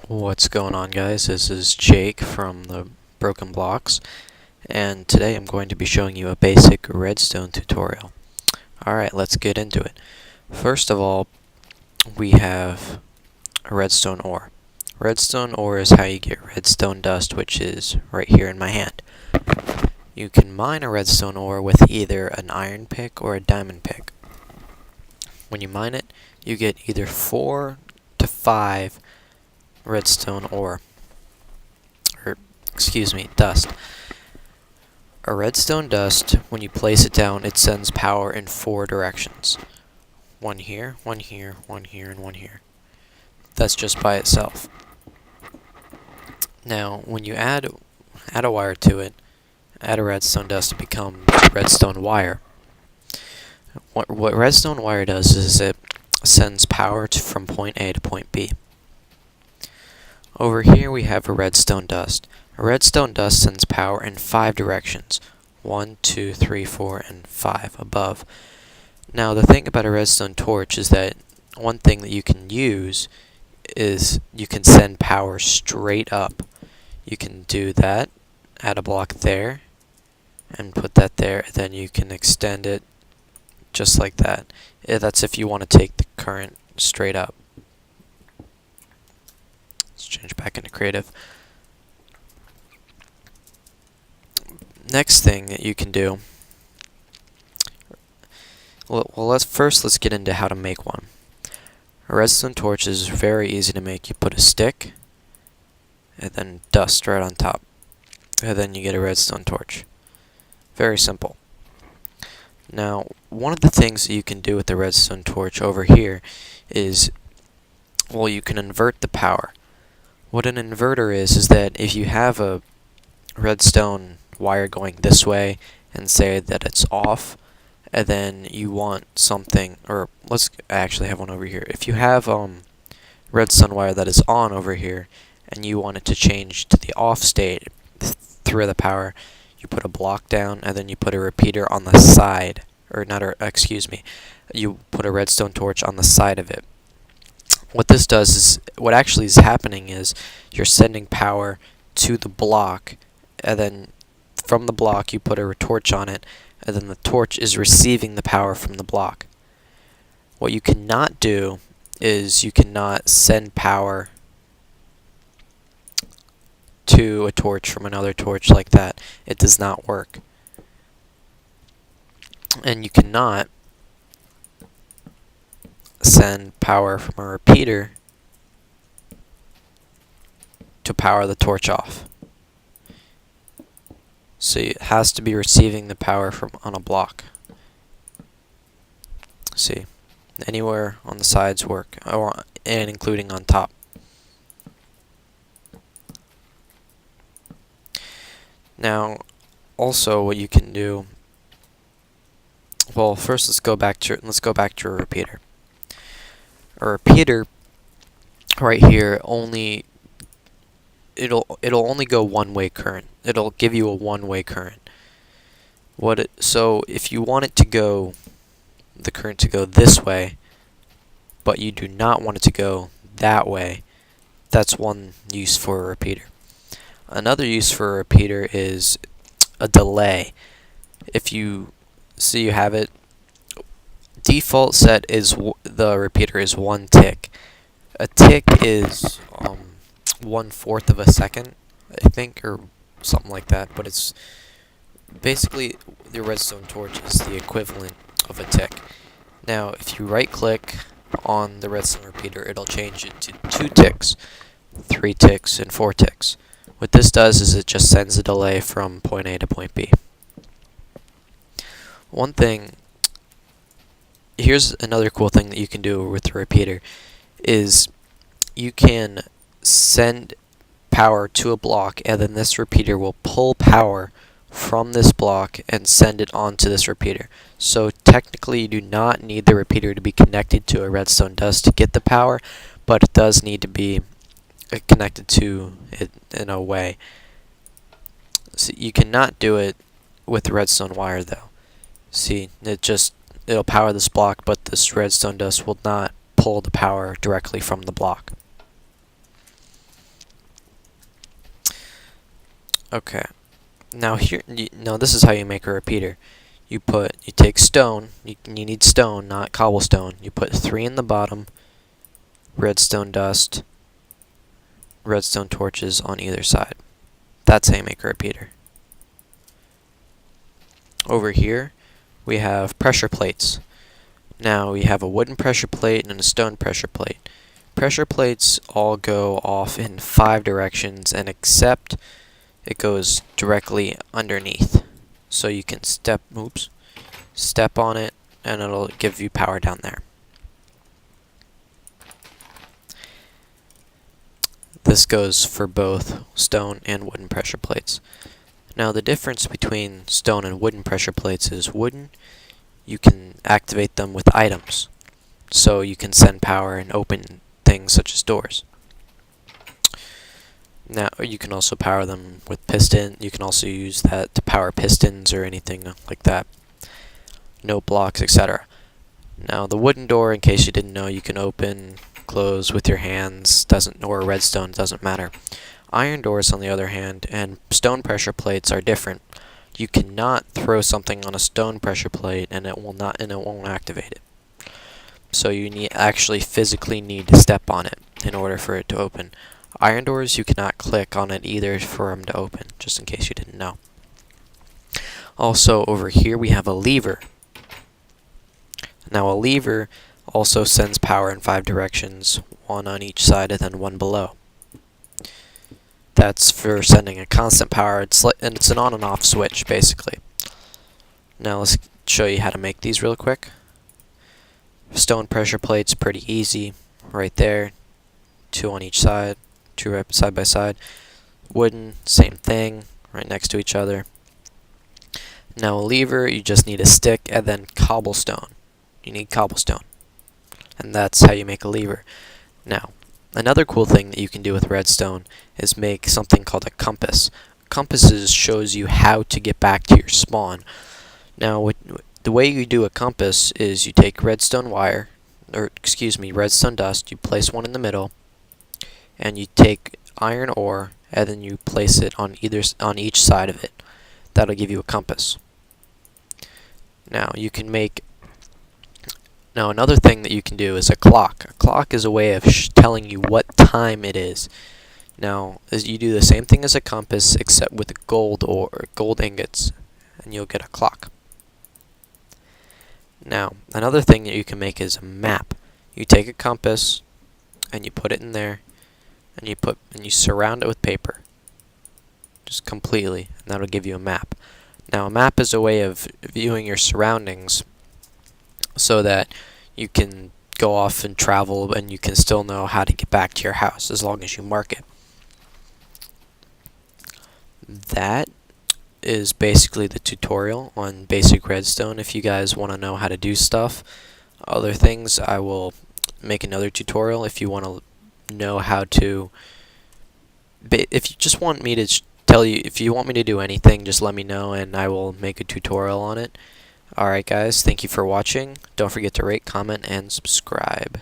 What's going on, guys? This is Jake from the Broken Blocks, and today I'm going to be showing you a basic redstone tutorial. Alright, let's get into it. First of all, we have a redstone ore. Redstone ore is how you get redstone dust, which is right here in my hand. You can mine a redstone ore with either an iron pick or a diamond pick. When you mine it, you get either 4 to 5 redstone ore, or excuse me, dust. A redstone dust, when you place it down, it sends power in 4 directions. One here, one here, one here, and one here. That's just by itself. Now, when you add a wire to it, add a redstone dust, it becomes redstone wire. What redstone wire does is it sends power from point A to point B. Over here we have a redstone dust. A redstone dust sends power in 5 directions. 1, 2, 3, 4, and 5 above. Now the thing about a redstone torch is that one thing that you can use is you can send power straight up. You can do that, add a block there, and put that there, then you can extend it just like that. That's if you want to take the current straight up. Let's change back into creative. Next thing that you can do, let's get into how to make one. A redstone torch is very easy to make. You put a stick and then dust right on top, and then you get a redstone torch. Very simple. Now, one of the things that you can do with the redstone torch over here is, well, you can invert the power. What an inverter is that if you have a redstone wire going this way and say that it's off, and then you want something, or let's actually have one over here. If you have redstone wire that is on over here and you want it to change to the off state through the power, you put a block down and then you put a repeater on the side, or not, excuse me, you put a redstone torch on the side of it. What this does is, what actually is happening is you're sending power to the block, and then from the block you put a torch on it, and then the torch is receiving the power from the block. What you cannot do is you cannot send power to a torch from another torch like that. It does not work. And you cannot send power from a repeater to power the torch off. So it has to be receiving the power from on a block. See, anywhere on the sides work, and including on top. Now, also what you can do. Well, first let's go back to a repeater. A repeater right here it'll only go one-way current. It'll give you a one-way current. So if you want it to go, the current to go this way, but you do not want it to go that way, that's one use for a repeater. Another use for a repeater is a delay. If you see, you have it, default set is the repeater is 1 tick. A tick is 1/4 of a second, I think, or something like that, but it's basically the redstone torch is the equivalent of a tick. Now, if you right click on the redstone repeater, it'll change it to 2 ticks, 3 ticks, and 4 ticks. What this does is it just sends a delay from point A to point B. One thing, here's another cool thing that you can do with the repeater, is you can send power to a block, and then this repeater will pull power from this block and send it onto this repeater. So technically you do not need the repeater to be connected to a redstone dust to get the power, but it does need to be connected to it in a way. So you cannot do it with redstone wire though. See, it'll power this block, but this redstone dust will not pull the power directly from the block. Okay. Now now this is how you make a repeater. You take stone. You need stone, not cobblestone. You put 3 in the bottom. Redstone dust. Redstone torches on either side. That's how you make a repeater. Over here, we have pressure plates. Now we have a wooden pressure plate and a stone pressure plate. Pressure plates all go off in 5 directions, and except it goes directly underneath. So you can step on it, and it'll give you power down there. This goes for both stone and wooden pressure plates. Now the difference between stone and wooden pressure plates is wooden, you can activate them with items. So you can send power and open things such as doors. Now you can also power them with piston. You can also use that to power pistons or anything like that. Note blocks, etc. Now the wooden door, in case you didn't know, you can open, close with your hands, or redstone, doesn't matter. Iron doors, on the other hand, and stone pressure plates are different. You cannot throw something on a stone pressure plate and it won't activate it. So you actually physically need to step on it in order for it to open. Iron doors, you cannot click on it either for them to open, just in case you didn't know. Also, over here we have a lever. Now a lever also sends power in 5 directions, 1 on each side and then 1 below. That's for sending a constant power, and it's an on and off switch, basically. Now let's show you how to make these real quick. Stone pressure plates, pretty easy, right there. 2 on each side, 2 right side by side. Wooden, same thing, right next to each other. Now a lever, you just need a stick and then cobblestone. You need cobblestone. And that's how you make a lever. Now, another cool thing that you can do with redstone is make something called a compass. Compasses shows you how to get back to your spawn. Now, the way you do a compass is you take redstone dust, you place one in the middle, and you take iron ore, and then you place it on each side of it. That'll give you a compass. Now, another thing that you can do is a clock. A clock is a way of telling you what time it is. Now, you do the same thing as a compass, except with gold ingots, and you'll get a clock. Now, another thing that you can make is a map. You take a compass, and you put it in there, and you surround it with paper, just completely, and that'll give you a map. Now, a map is a way of viewing your surroundings, so that you can go off and travel, and you can still know how to get back to your house as long as you mark it. That is basically the tutorial on basic redstone. If you guys want to know how to do other things, I will make another tutorial. If you want to know how to, if you just want me to if you want me to do anything, just let me know and I will make a tutorial on it. Alright guys, thank you for watching. Don't forget to rate, comment, and subscribe.